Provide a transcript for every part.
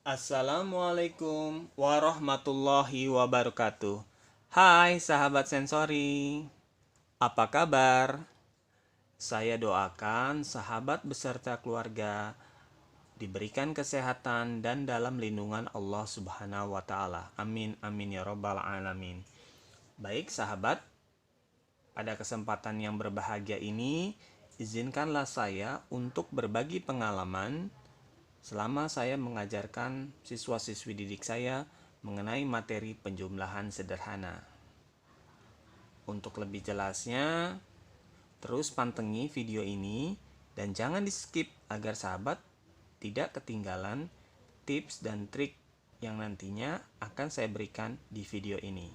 Assalamualaikum warahmatullahi wabarakatuh. Hai sahabat sensori, apa kabar? Saya doakan sahabat beserta keluarga diberikan kesehatan dan dalam lindungan Allah Subhanahu wa Ta'ala. Amin, amin ya Rabbal 'Alamin. Baik, sahabat, pada kesempatan yang berbahagia ini, izinkanlah saya untuk berbagi pengalaman selama saya mengajarkan siswa-siswi didik saya mengenai materi penjumlahan sederhana. Untuk lebih jelasnya, terus pantengi video ini dan jangan di-skip agar sahabat tidak ketinggalan tips dan trik yang nantinya akan saya berikan di video ini.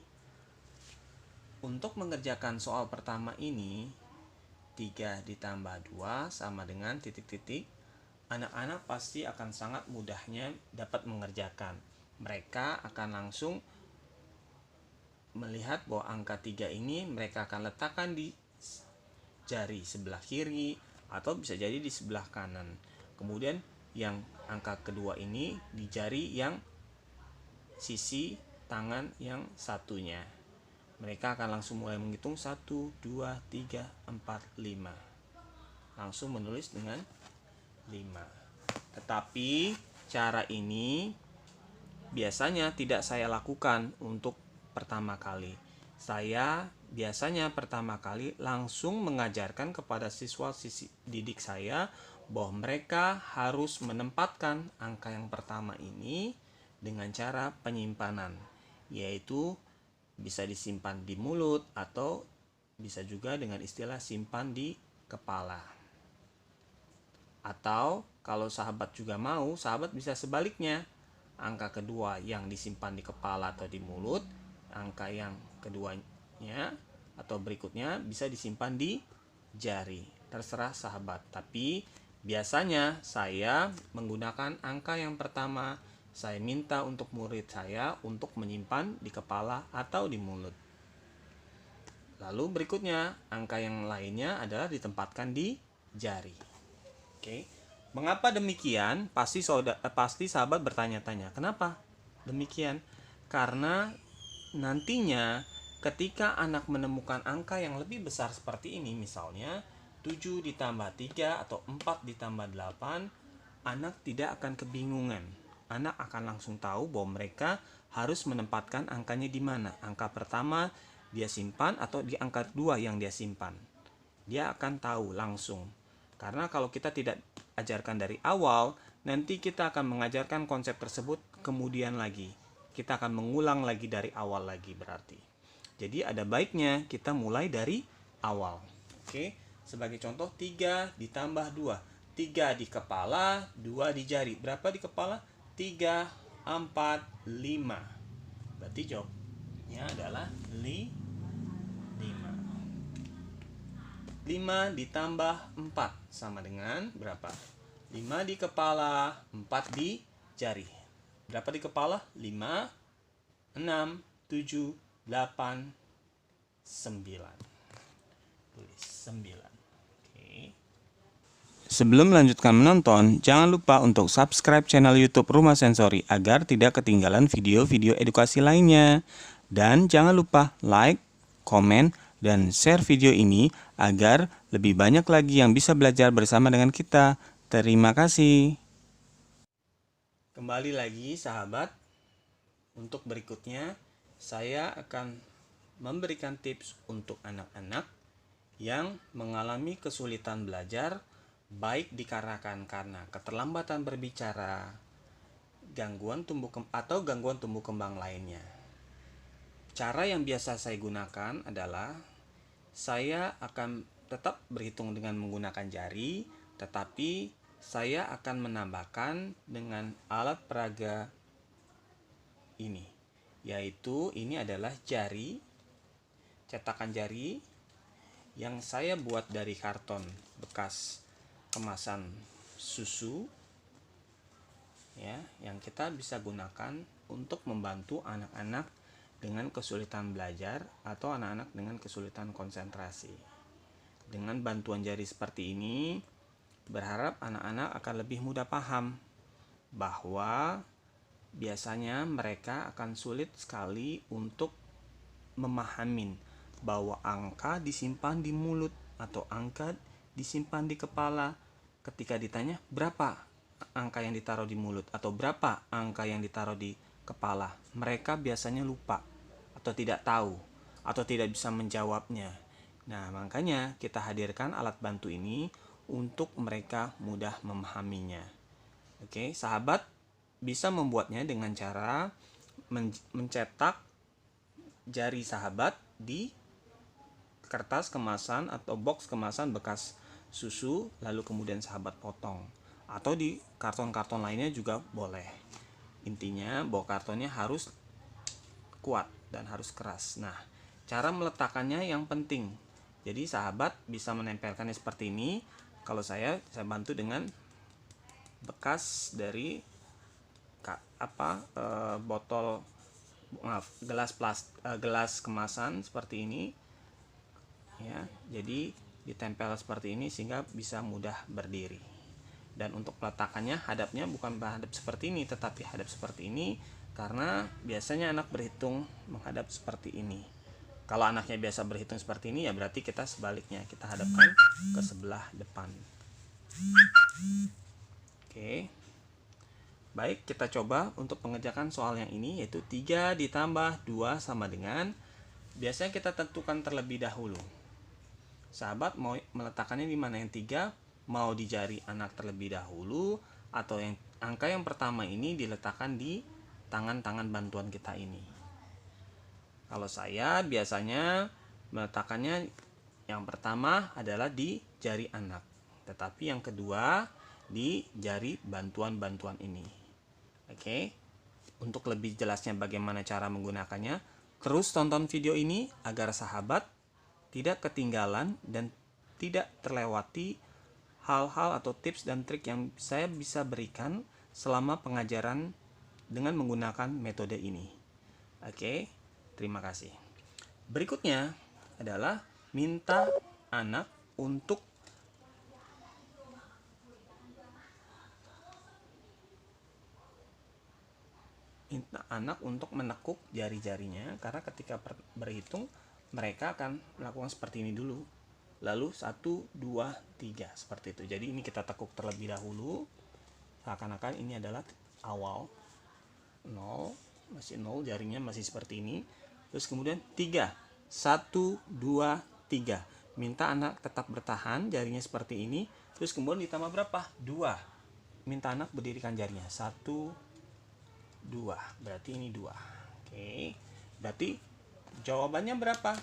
Untuk mengerjakan soal pertama ini, 3 ditambah 2 sama dengan titik-titik. Anak-anak pasti akan sangat mudahnya dapat mengerjakan. Mereka akan langsung melihat bahwa angka 3 ini mereka akan letakkan di jari sebelah kiri atau bisa jadi di sebelah kanan. Kemudian yang angka kedua ini di jari yang sisi tangan yang satunya. Mereka akan langsung mulai menghitung 1, 2, 3, 4, 5. Langsung menulis dengan 5. Tetapi cara ini biasanya tidak saya lakukan untuk pertama kali. Saya biasanya pertama kali langsung mengajarkan kepada siswa didik saya bahwa mereka harus menempatkan angka yang pertama ini dengan cara penyimpanan, yaitu bisa disimpan di mulut atau bisa juga dengan istilah simpan di kepala. Atau kalau sahabat juga mau, sahabat bisa sebaliknya. Angka kedua yang disimpan di kepala atau di mulut, angka yang keduanya atau berikutnya bisa disimpan di jari. Terserah sahabat. Tapi biasanya saya menggunakan angka yang pertama. Saya minta untuk murid saya untuk menyimpan di kepala atau di mulut. Lalu berikutnya, angka yang lainnya adalah ditempatkan di jari. Oke. Mengapa demikian? Pasti sahabat bertanya-tanya, kenapa demikian? Karena nantinya ketika anak menemukan angka yang lebih besar seperti ini, misalnya 7 ditambah 3 atau 4 ditambah 8, anak tidak akan kebingungan. Anak akan langsung tahu bahwa mereka harus menempatkan angkanya di mana. Angka pertama dia simpan atau di angka kedua yang dia simpan. Dia akan tahu langsung. Karena kalau kita tidak ajarkan dari awal, nanti kita akan mengajarkan konsep tersebut kemudian lagi. Kita akan mengulang lagi dari awal lagi berarti. Jadi ada baiknya kita mulai dari awal. Oke, sebagai contoh 3 ditambah 2. 3 di kepala, 2 di jari. Berapa di kepala? 3, 4, 5. Berarti jawabnya adalah 5. 5 ditambah 4 sama dengan berapa? 5 di kepala, 4 di jari. Berapa di kepala? 5, 6, 7, 8, 9. Tulis 9. Oke. Sebelum melanjutkan menonton, jangan lupa untuk subscribe channel YouTube Rumah Sensori agar tidak ketinggalan video-video edukasi lainnya. Dan jangan lupa like, komen, dan share video ini agar lebih banyak lagi yang bisa belajar bersama dengan kita. Terima kasih. Kembali lagi sahabat, untuk berikutnya saya akan memberikan tips untuk anak-anak yang mengalami kesulitan belajar, baik dikarenakan karena keterlambatan berbicara, gangguan tumbuh kembang lainnya. Cara yang biasa saya gunakan adalah saya akan tetap berhitung dengan menggunakan jari, tetapi saya akan menambahkan dengan alat peraga ini, yaitu ini adalah jari, cetakan jari yang saya buat dari karton bekas kemasan susu, ya, yang kita bisa gunakan untuk membantu anak-anak dengan kesulitan belajar atau anak-anak dengan kesulitan konsentrasi. Dengan bantuan jari seperti ini, berharap anak-anak akan lebih mudah paham bahwa biasanya mereka akan sulit sekali untuk memahami bahwa angka disimpan di mulut atau angka disimpan di kepala. Ketika ditanya berapa angka yang ditaruh di mulut atau berapa angka yang ditaruh di kepala, mereka biasanya lupa atau tidak tahu atau tidak bisa menjawabnya. Nah, makanya kita hadirkan alat bantu ini untuk mereka mudah memahaminya. Oke, sahabat bisa membuatnya dengan cara mencetak jari sahabat di kertas kemasan atau box kemasan bekas susu, lalu kemudian sahabat potong, atau di karton-karton lainnya juga boleh. Intinya bahwa kartonnya harus kuat dan harus keras. Nah, cara meletakkannya yang penting. Jadi sahabat bisa menempelkannya seperti ini. Kalau saya bantu dengan bekas dari botol, gelas kemasan seperti ini. Ya, jadi ditempel seperti ini sehingga bisa mudah berdiri. Dan untuk peletakannya hadapnya bukan menghadap seperti ini, tetapi hadap seperti ini karena biasanya anak berhitung menghadap seperti ini. Kalau anaknya biasa berhitung seperti ini, ya berarti kita sebaliknya, kita hadapkan ke sebelah depan. Oke. Baik, kita coba untuk mengerjakan soal yang ini, yaitu 3 ditambah 2 sama dengan, biasanya kita tentukan terlebih dahulu. Sahabat mau meletakkannya di mana? Yang 3 mau di jari anak terlebih dahulu, atau yang angka yang pertama ini diletakkan di tangan-tangan bantuan kita ini. Kalau saya biasanya meletakkannya yang pertama adalah di jari anak, tetapi yang kedua di jari bantuan-bantuan ini. Oke, untuk lebih jelasnya bagaimana cara menggunakannya, terus tonton video ini agar sahabat tidak ketinggalan dan tidak terlewati hal-hal atau tips dan trik yang saya bisa berikan selama pengajaran dengan menggunakan metode ini. Oke, terima kasih. Berikutnya adalah minta anak untuk menekuk jari-jarinya, karena ketika berhitung mereka akan melakukan seperti ini dulu, lalu 1, 2, 3 seperti itu. Jadi ini kita tekuk terlebih dahulu, seakan-akan ini adalah awal 0, masih 0, jarinya masih seperti ini. Terus kemudian 3, 1, 2, 3. Minta anak tetap bertahan jarinya seperti ini. Terus kemudian ditambah berapa? 2. Minta anak berdirikan jarinya 1, 2. Berarti ini 2. Oke. Berarti jawabannya berapa?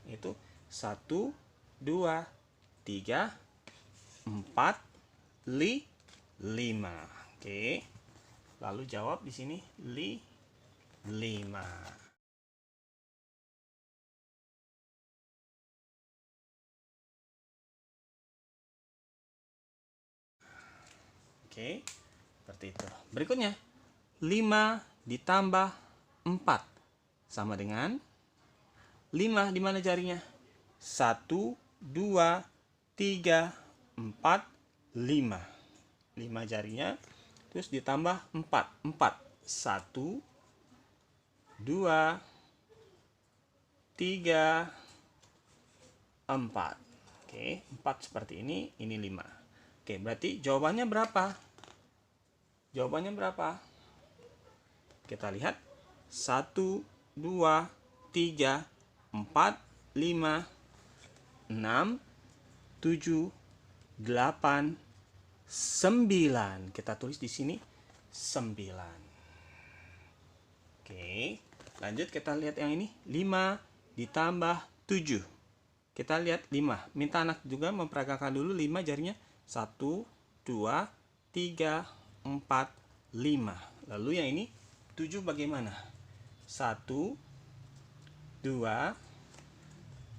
Yaitu 1, 2, 3, 4, 5. Oke. Lalu jawab di sini 5. Oke, seperti itu. Berikutnya, 5 ditambah 4 sama dengan 5 di mana jarinya? 1, 2, 3, 4, 5. 5 jarinya, terus ditambah 4. 1, 2, 3, 4. Oke, 4 seperti ini 5. Oke, berarti jawabannya berapa? Kita lihat 1, 2, 3, 4, 5, 6, 7, 8, 9. Kita tulis di sini 9. Oke, lanjut kita lihat yang ini. 5 ditambah 7. Kita lihat 5. Minta anak juga memperagakan dulu 5 jarinya. 1, 2, 3, 4, 5. Lalu yang ini 7 bagaimana? 1, 2,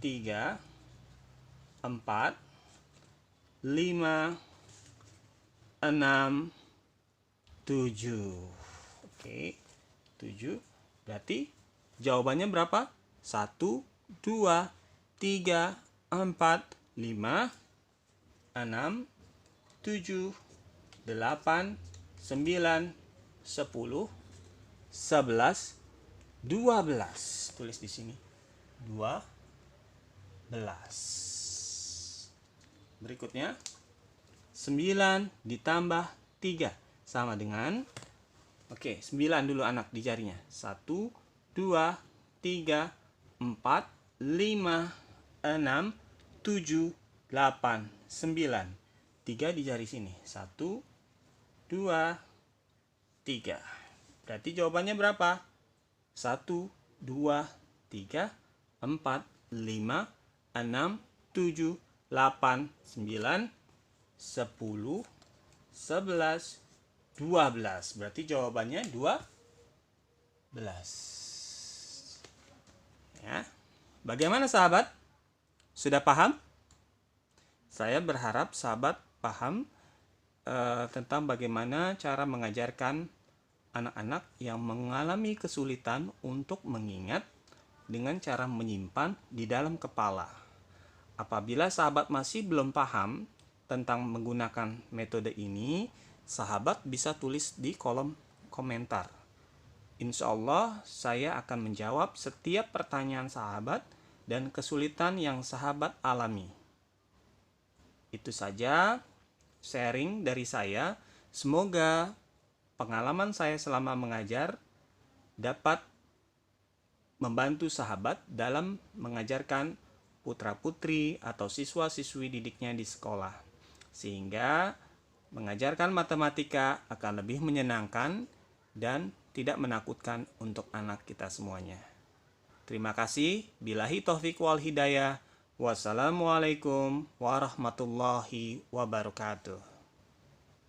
3, 4, 5, 6, 7. Oke, 7. Berarti jawabannya berapa? 1, 2, 3, 4, 5, 6, 7, 8, 9, 10, 11, 12. Tulis di sini. 12. Berikutnya 9 ditambah 3 sama dengan 9 dulu anak di jarinya. 1, 2, 3, 4, 5, 6, 7, 8, 9. 3 di jari sini. 1, 2, 3. Berarti jawabannya berapa? 1, 2, 3, 4, 5, 6, 7, 8, 9, 10, 11, 12. Berarti jawabannya 12. Ya. Bagaimana sahabat? Sudah paham? Saya berharap sahabat paham tentang bagaimana cara mengajarkan anak-anak yang mengalami kesulitan untuk mengingat dengan cara menyimpan di dalam kepala. Apabila sahabat masih belum paham tentang menggunakan metode ini, sahabat bisa tulis di kolom komentar. Insya Allah saya akan menjawab setiap pertanyaan sahabat dan kesulitan yang sahabat alami. Itu saja sharing dari saya. Semoga pengalaman saya selama mengajar dapat membantu sahabat dalam mengajarkan putra-putri atau siswa-siswi didiknya di sekolah. Sehingga mengajarkan matematika akan lebih menyenangkan dan tidak menakutkan untuk anak kita semuanya. Terima kasih. Billahi taufiq wal hidayah. Wassalamualaikum warahmatullahi wabarakatuh.